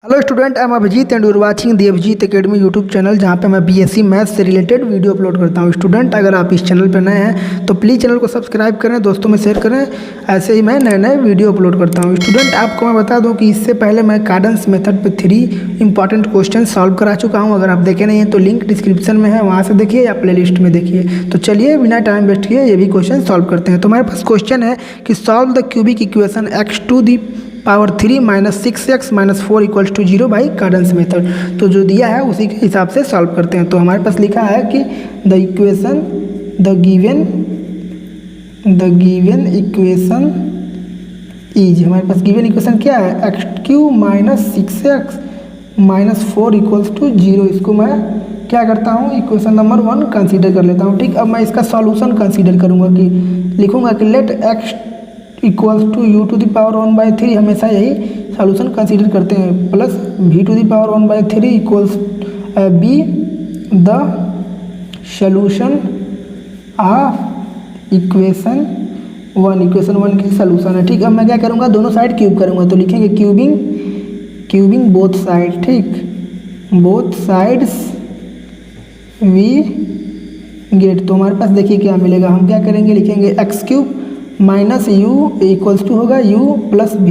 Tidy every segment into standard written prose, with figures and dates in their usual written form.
Hello student, I am Abhijeet and you are watching the Abhijeet academy YouTube channel, जहां पे मैं BSc maths से related video upload करता हूं। स्टूडेंट, अगर आप इस चैनल पर नए हैं तो प्लीज़ चैनल को सब्सक्राइब करें, दोस्तों में शेयर करें। ऐसे ही मैं नए नए वीडियो अपलोड करता हूं। स्टूडेंट, आपको मैं बता दूं कि इससे पहले मैं कार्डन्स मेथड पे 3 इंपॉर्टेंट क्वेश्चन सॉल्व करा चुका हूँ। अगर आप देखे नहीं हैं तो लिंक डिस्क्रिप्शन में है, वहाँ से देखिए या प्ले लिस्ट में देखिए। तो चलिए बिना टाइम वेस्ट किए ये भी क्वेश्चन सॉल्व करते हैं। तो हमारे पास क्वेश्चन है कि solve the cubic equation x⁻³ - 6x - 4 = 0 by Cardan's method. तो जो दिया है उसी के हिसाब से सॉल्व करते हैं। तो हमारे पास लिखा है कि द गिवन इक्वेशन इज, हमारे पास गिवन इक्वेशन क्या है, x³ - 6x - 4 = 0। इसको मैं क्या करता हूँ, इक्वेशन नंबर 1 कंसीडर कर लेता हूँ। ठीक, अब मैं इसका सॉल्यूशन कंसीडर करूँगा कि लिखूँगा कि लेट x = u⁻⁴ हमेशा यही सॉल्यूशन कंसीडर करते हैं, plus v⁻⁴ = be the solution of equation 1 की सॉल्यूशन है। ठीक, अब मैं क्या करूँगा, दोनों साइड क्यूब करूँगा। तो लिखेंगे क्यूबिंग बोथ साइड। ठीक, बोथ साइड्स वी गेट। तो हमारे पास देखिए क्या मिलेगा, हम क्या करेंगे, लिखेंगे x³ - u = होगा u + v,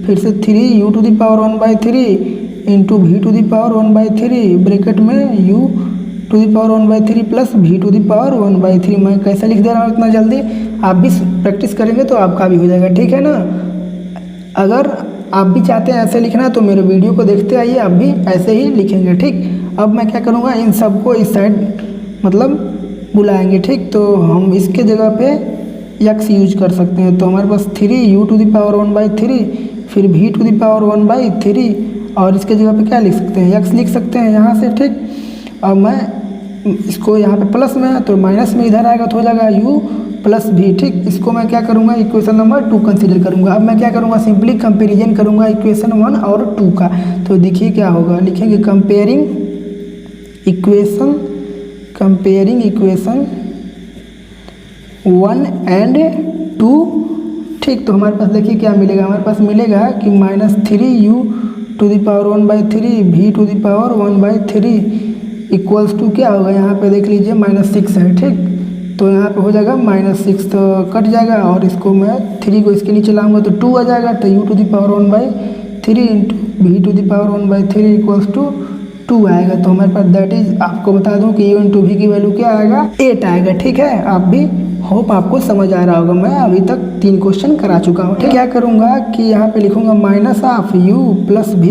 फिर से 3u⁻⁴ इंटू v⁻⁴ ब्रैकेट में u⁻⁴ प्लस v⁻⁴। मैं कैसे लिख दे रहा हूँ इतना जल्दी, आप भी प्रैक्टिस करेंगे तो आपका भी हो जाएगा। ठीक है ना। अगर आप भी चाहते हैं ऐसे लिखना तो मेरे वीडियो को देखते आइए, आप भी ऐसे ही लिखेंगे। ठीक, अब मैं क्या करूँगा, इन सबको इस साइड मतलब बुलाएंगे। ठीक, तो हम इसके जगह पे x यूज कर सकते हैं। तो हमारे पास 3u⁻⁴ फिर v⁻⁴ और इसके जगह पे क्या लिख सकते हैं, x लिख सकते हैं यहाँ से। ठीक, अब मैं इसको यहाँ पे प्लस में है तो माइनस में इधर आएगा तो हो जाएगा u + v। ठीक, इसको मैं क्या करूँगा, इक्वेशन नंबर 2 कंसीडर करूँगा। अब मैं क्या करूँगा, सिंपली कंपेरिजन करूँगा इक्वेशन 1 और 2 का। तो देखिए क्या होगा, लिखेंगे कंपेयरिंग इक्वेशन 1 एंड 2। ठीक, तो हमारे पास देखिए क्या मिलेगा, हमारे पास मिलेगा कि -3u⁻⁴ = क्या होगा, यहाँ पे देख लीजिए -6 है। ठीक, तो यहाँ पे हो जाएगा -6, तो कट जाएगा और इसको मैं 3 को इसके नीचे लाऊंगा तो 2 आ जाएगा। तो u⁻⁴ इंटू v⁻⁴ = 2 आएगा। तो हमारे पास दैट इज, आपको बता दूं कि u इंटू वी की वैल्यू क्या आएगा, 8 आएगा। ठीक है, आप भी होप आपको समझ आ रहा होगा। मैं अभी तक 3 क्वेश्चन करा चुका हूँ। ठीक, क्या करूँगा कि यहाँ पे लिखूँगा -u + v,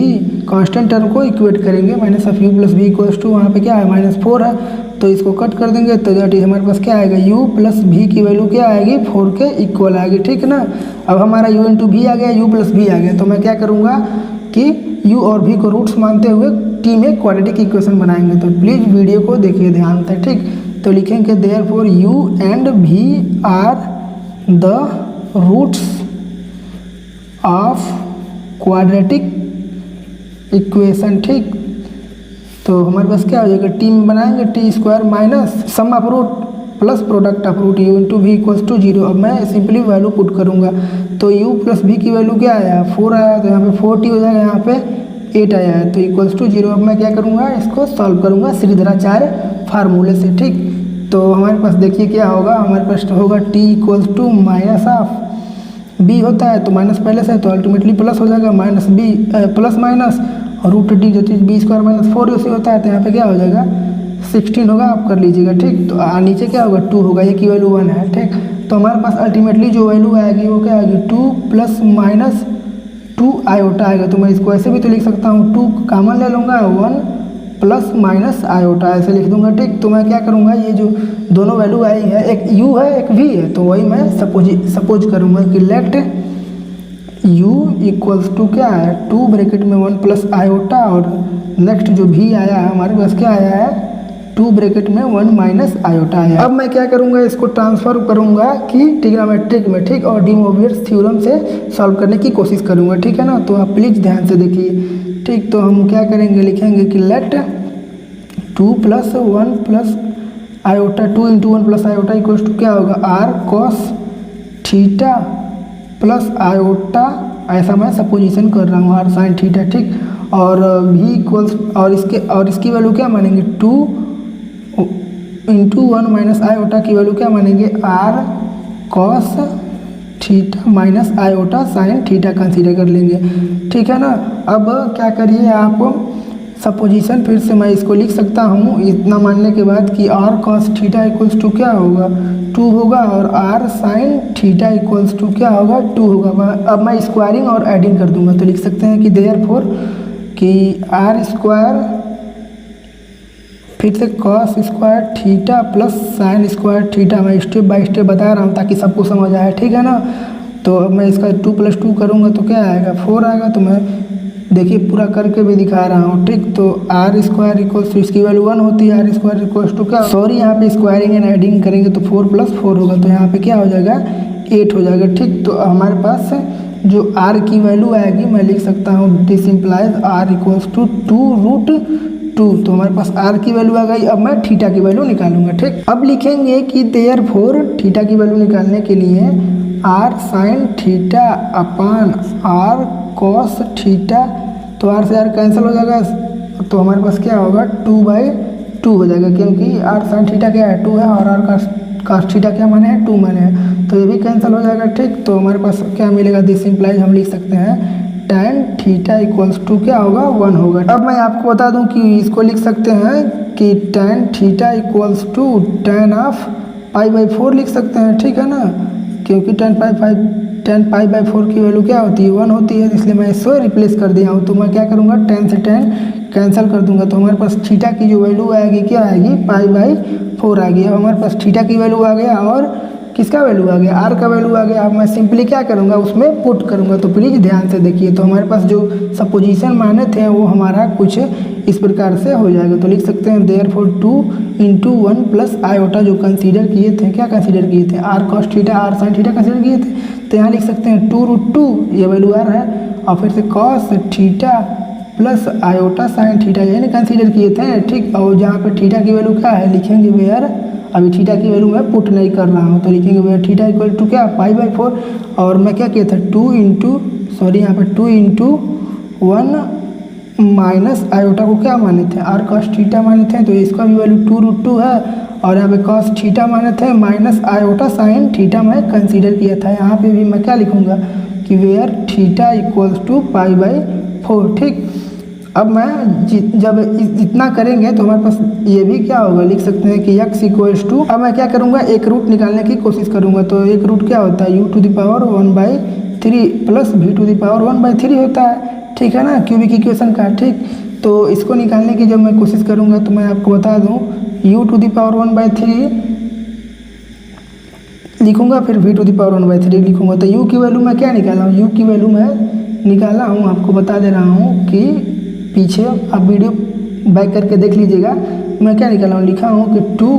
कांस्टेंट टर्म को इक्वेट करेंगे। -u + v = वहाँ पे क्या है, -4 है, तो इसको कट कर देंगे। तो दैट इज हमारे पास क्या आएगा, u + v की वैल्यू क्या आएगी, 4 के इक्वल आएगी। ठीक ना। अब हमारा u इंटू v आ गया, u + v आ गया। तो मैं क्या करूँगा कि u और v को रूट्स मानते हुए टी में क्वाड्रेटिक इक्वेशन बनाएंगे। तो प्लीज़ वीडियो को देखिए ध्यान से। ठीक, तो लिखेंगे therefore u and v are the roots of quadratic equation. ठीक, तो हमारे पास क्या हो जाएगा, टी में बनाएंगे t² minus sum of root plus product of root u into v = 0। अब मैं सिंपली वैल्यू पुट करूँगा। तो u + v की वैल्यू क्या आया, 4 आया, तो यहाँ पे 4t हो जाएगा, यहाँ पे 8 आया है, तो = 0। अब मैं क्या करूँगा, इसको सॉल्व करूँगा श्रीधराचार्य फार्मूले से। ठीक, तो हमारे पास देखिए क्या होगा, हमारे पास होगा t = -b होता है तो माइनस पहले से है तो अल्टीमेटली प्लस हो जाएगा, -b प्लस माइनस √d जो चीज़ b² - 4 उसी होता है। तो यहाँ पे क्या हो जाएगा, 16 होगा, आप कर लीजिएगा। ठीक, तो नीचे क्या होगा, 2 होगा, ये की वैल्यू 1 है। ठीक, तो हमारे पास अल्टीमेटली जो वैल्यू आएगी वो क्या आएगी, 2 ± 2 आयोटा आएगा। तो मैं इसको ऐसे भी तो लिख सकता हूँ, 2 कॉमन ले लूँगा, 1 ± आयोटा ऐसे लिख दूंगा। ठीक, तो मैं क्या करूँगा, ये जो दोनों वैल्यू आई है, एक u है एक v है, तो वही मैं सपोज करूँगा कि लेट u = क्या है, 2 ब्रैकेट में 1 + आयोटा, और नेक्स्ट जो v आया है हमारे पास क्या आया है, 2 ब्रैकेट में 1 - आयोटा आया। अब मैं क्या करूँगा, इसको ट्रांसफर करूँगा कि ट्रिग्नोमेट्रिक में। ठीक, और डी मोवियर्स थ्योरम से सॉल्व करने की कोशिश करूँगा। ठीक है ना, तो आप प्लीज़ ध्यान से देखिए। ठीक, तो हम क्या करेंगे, लिखेंगे कि लेट 2 + 1 + आयोटा 2 × 1 + आयोटा = क्या होगा, r cos theta plus iota, ऐसा मैं सपोजिशन कर रहा हूँ, r sin थीटा। ठीक, और v इक्वल्स और इसकी वैल्यू क्या मानेंगे 2 इंटू 1 माइनस आयोटा की वैल्यू क्या मानेंगे r cos theta minus iota sine theta consider कर लेंगे, ठीक है ना। अब क्या करिए आप सपोजिशन, फिर से मैं इसको लिख सकता हूँ इतना मानने के बाद कि r cos theta equals to क्या होगा 2 होगा और r sine theta equals to क्या होगा 2 होगा। अब मैं स्क्वायरिंग और एडिंग कर दूंगा, तो लिख सकते हैं कि देयरफॉर कि r स्क्वायर फिर से cos square theta plus sine square theta. मैं स्टेप बाय स्टेप बता रहा हूँ ताकि सबको समझ आए, ठीक है ना। तो अब मैं इसका 2 + 2 करूँगा तो क्या आएगा 4 आएगा। तो मैं देखिए पूरा करके भी दिखा रहा हूँ, ठीक। तो r स्क्वायर इक्वल्स टू इसकी वैल्यू 1 होती है, r स्क्वायर इक्वल्स टू क्या, सॉरी यहाँ पे स्क्वायरिंग एंड एडिंग करेंगे तो 4 + 4 होगा, तो यहाँ पे क्या हो जाएगा 8 हो जाएगा, ठीक। तो हमारे पास जो r की वैल्यू आएगी मैं लिख सकता हूँ this implies r equals to 2√2। तो हमारे पास r की वैल्यू आ गई। अब मैं थीटा की वैल्यू निकालूंगा, ठीक। अब लिखेंगे कि देयरफॉर थीटा की वैल्यू निकालने के लिए r sine theta upon r cos theta, तो r से r कैंसिल हो जाएगा, तो हमारे पास क्या होगा 2/2 हो जाएगा, क्योंकि r साइन थीटा क्या है 2 है और r cos थीटा क्या माने है 2 माने है, तो ये भी कैंसिल हो जाएगा, ठीक। तो हमारे पास क्या मिलेगा दिस इम्प्लाइज हम लिख सकते हैं tan थीटा इक्वल्स टू क्या होगा 1 होगा। अब मैं आपको बता दूं कि इसको लिख सकते हैं कि tan theta equals to tan of π/4 लिख सकते हैं, ठीक है ना, क्योंकि tan π/4 की वैल्यू क्या होती है 1 होती है, इसलिए मैं इसको रिप्लेस कर दिया हूँ। तो मैं क्या करूँगा tan से tan कैंसिल कर दूंगा, तो हमारे पास थीटा की जो वैल्यू आएगी क्या आएगी π/4 आ गई। अब हमारे पास थीटा की वैल्यू आ गया और किसका वैल्यू आ गया r का वैल्यू आ गया। अब मैं सिंपली क्या करूँगा उसमें पुट करूँगा, तो प्लीज़ ध्यान से देखिए। तो हमारे पास जो सपोजिशन माने थे वो हमारा कुछ इस प्रकार से हो जाएगा, तो लिख सकते हैं देयरफॉर 2 इंटू 1 प्लस आयोटा जो कंसीडर किए थे, क्या कंसीडर किए थे r cos theta r sine theta consider किए थे, तो यहाँ लिख सकते हैं 2√2 ये वैल्यू r है, और फिर से cos theta plus iota sine theta यानी कंसीडर किए थे, ठीक। और जहाँ पे थीटा की वैल्यू क्या है लिखेंगे वेयर, अभी थीटा की वैल्यू मैं पुट नहीं कर रहा हूँ, तो लिखेंगे वेयर थीटा इक्वल टू क्या π/4, और मैं क्या किया था 2 इंटू 1 माइनस आयोटा को क्या माने थे r cos थीटा माने थे, तो इसका भी वैल्यू 2√2 है, और यहाँ पे cos थीटा माने थे माइनस आयोटा साइन थीटा मैं कंसीडर किया था। यहाँ पे भी मैं क्या लिखूँगा कि वेयर थीटा इक्वल्स टू π/4, ठीक। अब मैं जब इतना करेंगे तो हमारे पास ये भी क्या होगा लिख सकते हैं कि x इक्वल्स टू, अब मैं क्या करूँगा एक रूट निकालने की कोशिश करूँगा, तो एक रूट क्या होता है u⁴ प्लस v⁴ होता है, ठीक है ना, क्यूबिक इक्वेशन का, ठीक। तो इसको निकालने की जब मैं कोशिश करूँगा तो मैं आपको बता दूँ u⁴ लिखूँगा फिर v⁴ लिखूँगा, तो u की वैल्यू मैं क्या निकाला हूँ, u की वैल्यू मैं निकाला हूँ, आपको बता दे रहा हूँ कि पीछे आप वीडियो बैक करके देख लीजिएगा, मैं क्या निकाला हूँ लिखा हूँ कि 2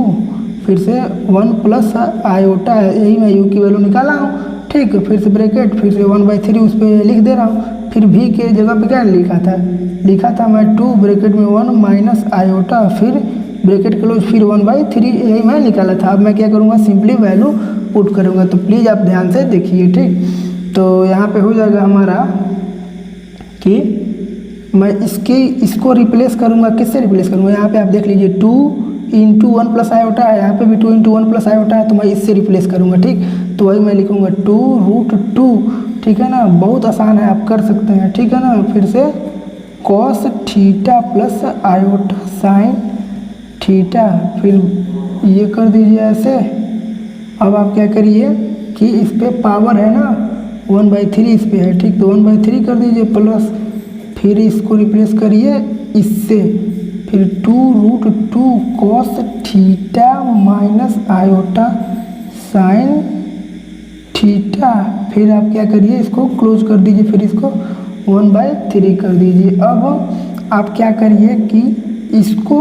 फिर से 1 प्लस आयोटा है, यही मैं u की वैल्यू निकाला हूँ, ठीक। फिर से ब्रैकेट फिर से 1/3 उस पर लिख दे रहा हूँ, फिर v के जगह पे क्या लिखा था मैं 2 ब्रैकेट में 1 माइनस आयोटा फिर ब्रैकेट क्लोज फिर 1/3, यही मैं निकाला था। अब मैं क्या करूँगा सिंपली वैल्यू पुट करूँगा, तो प्लीज़ आप ध्यान से देखिए, ठीक। तो यहाँ पे हो जाएगा हमारा कि मैं इसको रिप्लेस करूँगा, किससे रिप्लेस करूँगा, यहाँ पे आप देख लीजिए 2 इंटू 1 प्लस आयोटा है, यहाँ पे भी 2 इंटू 1 प्लस आयोटा है, तो मैं इससे रिप्लेस करूँगा, ठीक। तो वही मैं लिखूँगा 2√2, ठीक है ना, बहुत आसान है आप कर सकते हैं, ठीक है ना। फिर से cos theta plus iota sine theta, फिर ये कर दीजिए ऐसे। अब आप क्या करिए कि इस पर पावर है ना 1/3 इस पर है, ठीक। तो 1/3 कर दीजिए प्लस फिर इसको रिप्लेस करिए इससे, फिर 2√2 cos theta minus iota sine theta, फिर आप क्या करिए इसको क्लोज कर दीजिए, फिर इसको 1/3 कर दीजिए। अब आप क्या करिए कि इसको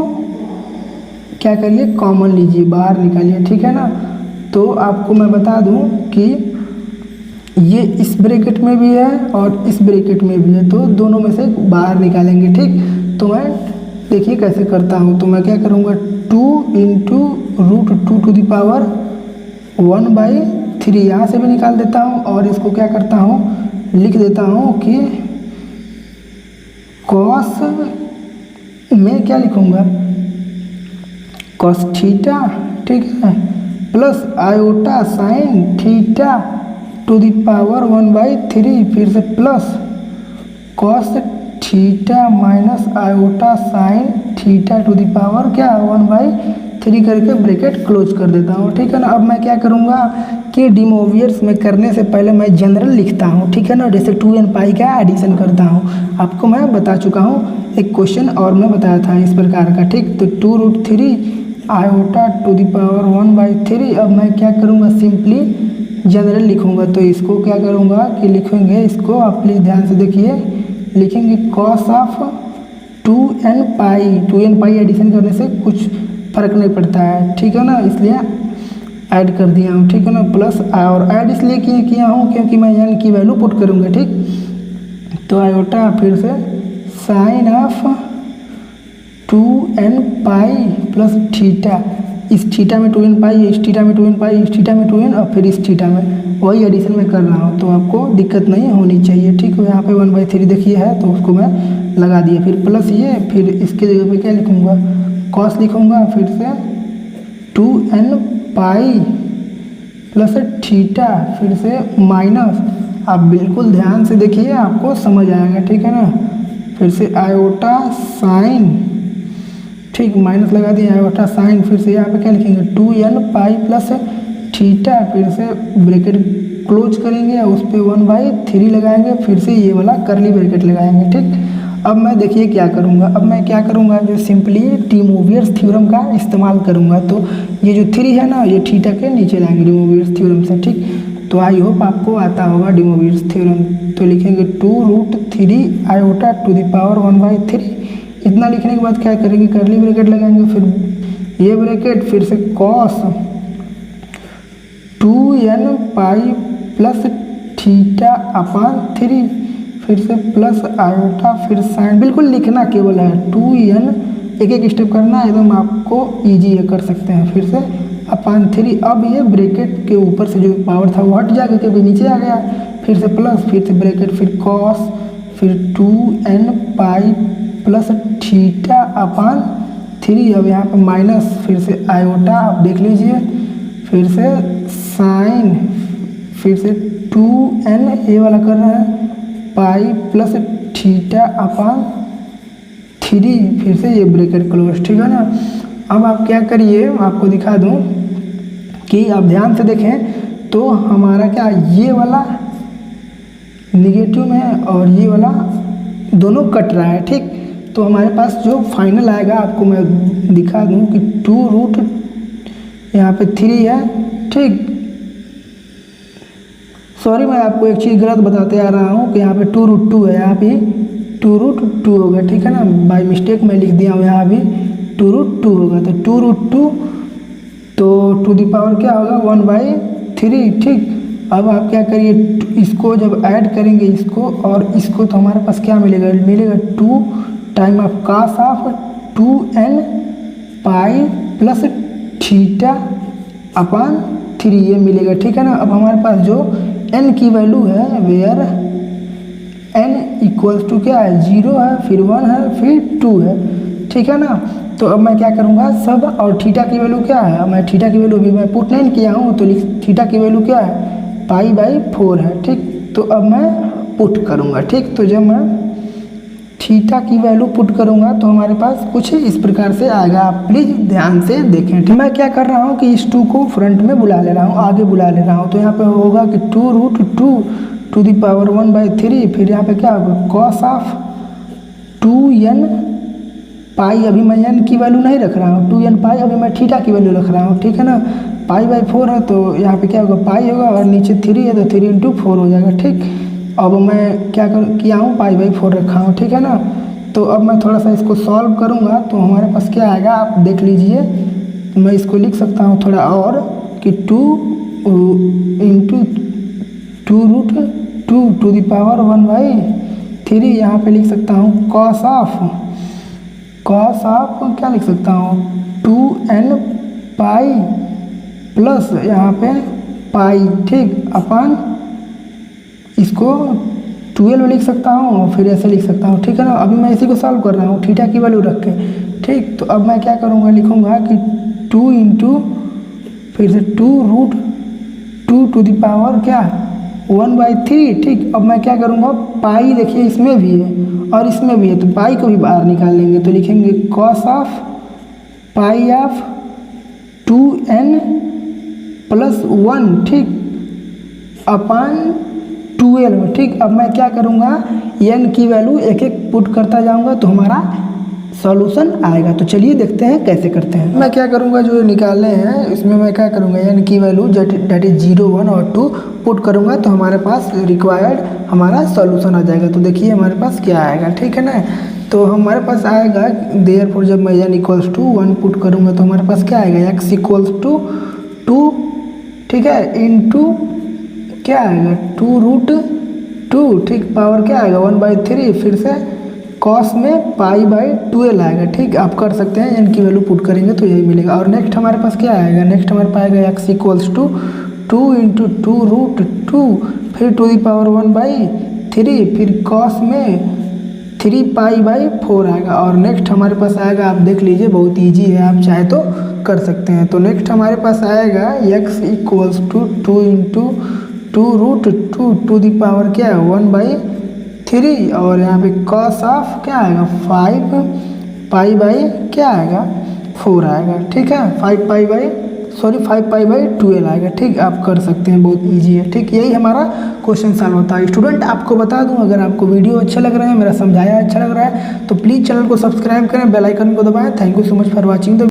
क्या करिए कॉमन लीजिए, बाहर निकालिए, ठीक है ना। तो आपको मैं बता दूं कि ये इस ब्रैकेट में भी है और इस ब्रैकेट में भी है, तो दोनों में से बाहर निकालेंगे, ठीक। तो मैं देखिए कैसे करता हूँ, तो मैं क्या करूँगा 2 इंटू √2 1/3 यहाँ से भी निकाल देता हूँ, और इसको क्या करता हूँ लिख देता हूँ कि कॉस में क्या लिखूँगा, कॉस थीटा, ठीक है, plus iota sine theta two the power 1/3, फिर से plus cos theta minus iota sine theta two the power क्या 1/3 करके ब्रैकेट क्लोज कर देता हूँ, ठीक है ना। अब मैं क्या करूँगा कि डी मोवियर्स में करने से पहले मैं जनरल लिखता हूँ, ठीक है ना, जैसे 2n पाई का एडिशन करता हूँ। आपको मैं बता चुका हूँ, एक क्वेश्चन और मैं बताया था इस प्रकार का, ठीक। तो 2√3 आयोटा टू द पावर 1/3। अब मैं क्या करूँगा, सिंपली जनरल लिखूँगा। तो इसको क्या करूँगा कि लिखेंगे, इसको आप प्लीज़ ध्यान से देखिए, लिखेंगे cos of 2n pi addition करने से कुछ फर्क नहीं पड़ता है, ठीक है ना, इसलिए ऐड कर दिया हूँ, ठीक है ना, प्लस और ऐड इसलिए किया हूँ क्योंकि मैं n की वैल्यू पुट करूँगा, ठीक। तो आयोटा फिर से sine of 2n pi plus theta, इस थीटा में 2n पाई, इस थीटा में 2n पाई, इस थीटा में 2n और फिर इस थीटा में, वही एडिशन में कर रहा हूँ, तो आपको दिक्कत नहीं होनी चाहिए, ठीक है। यहाँ पे 1/3 देखिए है, तो उसको मैं लगा दिया, फिर प्लस ये, फिर इसके जगह पे क्या लिखूँगा, कॉस लिखूँगा, फिर से 2n पाई प्लस थीटा, फिर से माइनस, आप बिल्कुल ध्यान से देखिए, आपको समझ आएगा, ठीक है ना। फिर से आयोटा साइन, ठीक, माइनस लगा दिया, आयोटा साइन, फिर से यहाँ पे क्या लिखेंगे 2n पाई प्लस थीटा, फिर से ब्रैकेट क्लोज करेंगे, उस पर 1/3 लगाएंगे, फिर से ये वाला करली ब्रैकेट लगाएंगे, ठीक। अब मैं देखिए क्या करूँगा, अब मैं क्या करूँगा, जो सिंपली डी मोवियर्स थ्योरम का इस्तेमाल करूँगा। तो ये जो 3 है ना, ये थीटा के नीचे लाएंगे डी मोवियर्स थ्योरम से, ठीक। तो आई होप आपको आता होगा डी मोवियर्स थ्योरम। तो लिखेंगे 2√3 आयोटा टू द पावर 1/3। इतना लिखने के बाद क्या करेंगे, करली ब्रैकेट लगाएंगे, फिर ये ब्रैकेट, फिर से cos 2n pi plus theta upon 3, फिर से प्लस आयोटा, फिर साइन, बिल्कुल लिखना केवल है 2n, एक एक स्टेप करना है, एकदम आपको ईजी ये कर सकते हैं। फिर से अपान 3, अब ये ब्रैकेट के ऊपर से जो पावर था वो हट जाएगा क्योंकि नीचे आ गया, फिर से प्लस, फिर से ब्रैकेट, फिर कॉस, फिर 2n pi plus theta upon 3, अब यहाँ पे माइनस, फिर से आयोटा, आप देख लीजिए, फिर से साइन, फिर से 2n, ये वाला कर रहे हैं, पाई प्लस थीटा अपान 3, फिर से ये ब्रैकेट क्लोज, ठीक है ना। अब आप क्या करिए, आपको दिखा दूं कि आप ध्यान से देखें तो हमारा क्या, ये वाला निगेटिव में है और ये वाला दोनों कट रहा है, ठीक। तो हमारे पास जो फाइनल आएगा, आपको मैं दिखा दूं कि 2 यहाँ पे 3 है, ठीक। सॉरी, मैं आपको एक चीज़ गलत बताते आ रहा हूँ कि यहाँ पे 2√2 है, यहाँ पे 2√2 होगा, ठीक है ना, बाय मिस्टेक मैं लिख दिया हूँ, यहाँ भी 2√2 होगा। तो 2√2, तो टू द पावर क्या होगा 1/3, ठीक। अब आप क्या करिए, इसको जब ऐड करेंगे इसको और इसको, तो हमारे पास क्या मिलेगा, 2 time of cos of 2n pi plus theta upon 3, ये मिलेगा, ठीक है ना। अब हमारे पास जो n की वैल्यू है, वेयर n इक्वल्स टू क्या है, 0 है, फिर 1 है, फिर 2 है, ठीक है ना। तो अब मैं क्या करूँगा सब, और थीटा की वैल्यू क्या है, अब मैं थीटा की वैल्यू भी मैं पुट नहीं किया हूँ, तो थीटा की वैल्यू क्या है, π/4 है, ठीक। तो अब मैं पुट करूँगा, ठीक। तो जब मैं थीटा की वैल्यू पुट करूँगा तो हमारे पास कुछ इस प्रकार से आएगा, आप प्लीज़ ध्यान से देखें, ठीक। मैं क्या कर रहा हूँ कि इस 2 को फ्रंट में बुला ले रहा हूँ, आगे बुला ले रहा हूँ, तो यहाँ पे होगा कि 2√2 टू द पावर 1/3, फिर यहाँ पे क्या होगा, कॉस ऑफ 2n पाई, अभी मैं n की वैल्यू नहीं रख रहा हूँ, 2n पाई, अभी मैं थीटा की वैल्यू रख रहा हूँ, ठीक है ना। π/4 है, तो यहाँ पे क्या होगा, पाई होगा, और नीचे 3 है, तो 3 × 4 हो जाएगा, ठीक। अब मैं क्या किया हूँ, π/4 रखा हूँ, ठीक है ना। तो अब मैं थोड़ा सा इसको सॉल्व करूँगा, तो हमारे पास क्या आएगा, आप देख लीजिए। तो मैं इसको लिख सकता हूँ थोड़ा और कि 2 × 2√2 टू द पावर 1/3, यहाँ पे लिख सकता हूँ कॉस ऑफ क्या लिख सकता हूँ, 2n पाई प्लस यहाँ पे पाई, ठीक, अपान इसको 12 लिख सकता हूँ और फिर ऐसे लिख सकता हूँ, ठीक है ना। अभी मैं इसी को सॉल्व कर रहा हूँ थीटा की वैल्यू रख के, ठीक। तो अब मैं क्या करूँगा, लिखूँगा कि 2 इंटू फिर से 2√2 टू द पावर क्या 1/3, ठीक। अब मैं क्या करूँगा, पाई देखिए इसमें भी है और इसमें भी है, तो पाई को भी बाहर निकाल लेंगे, तो लिखेंगे cos of pi of 2n + 1, ठीक, अपान 12, ठीक। अब मैं क्या करूँगा, n की वैल्यू एक एक पुट करता जाऊँगा तो हमारा सॉल्यूशन आएगा। तो चलिए देखते हैं कैसे करते हैं। मैं क्या करूँगा, जो निकालने हैं इसमें मैं क्या करूँगा, n की वैल्यू डेट इज 0, 1 और 2 पुट करूँगा तो हमारे पास रिक्वायर्ड हमारा सॉल्यूशन आ जाएगा। तो देखिए हमारे पास क्या आएगा, ठीक है ना। तो हमारे पास आएगा देयरफॉर जब मैं n = 1 पुट करूँगा तो हमारे पास क्या आएगा, x = 2, ठीक है, इंटू क्या आएगा 2√2, ठीक, पावर क्या आएगा 1/3, फिर से कॉस में पाई/12 आएगा, ठीक। आप कर सकते हैं, n की वैल्यू पुट करेंगे तो यही मिलेगा। और नेक्स्ट हमारे पास क्या आएगा, नेक्स्ट हमारे पास आएगा x = 2 इंटू 2√2 फिर टू द पावर 1/3 फिर कॉस में 3π/4 आएगा। और नेक्स्ट हमारे पास आएगा, आप देख लीजिए बहुत इजी है, आप चाहे तो कर सकते हैं। तो नेक्स्ट हमारे पास आएगा x = 2 into 2√2 to the power क्या है 1/3 और यहाँ पे कॉस ऑफ क्या आएगा 5π/ क्या आएगा 4 आएगा, ठीक है, 5π/12 आएगा, ठीक। आप कर सकते हैं, बहुत इजी है, ठीक। यही हमारा क्वेश्चन सॉल्व होता है। स्टूडेंट आपको बता दूं, अगर आपको वीडियो अच्छा लग रहा है, मेरा समझाया अच्छा लग रहा है तो प्लीज़ चैनल को सब्सक्राइब करें, बेल आइकन को दबाएं। Thank you so much for watching the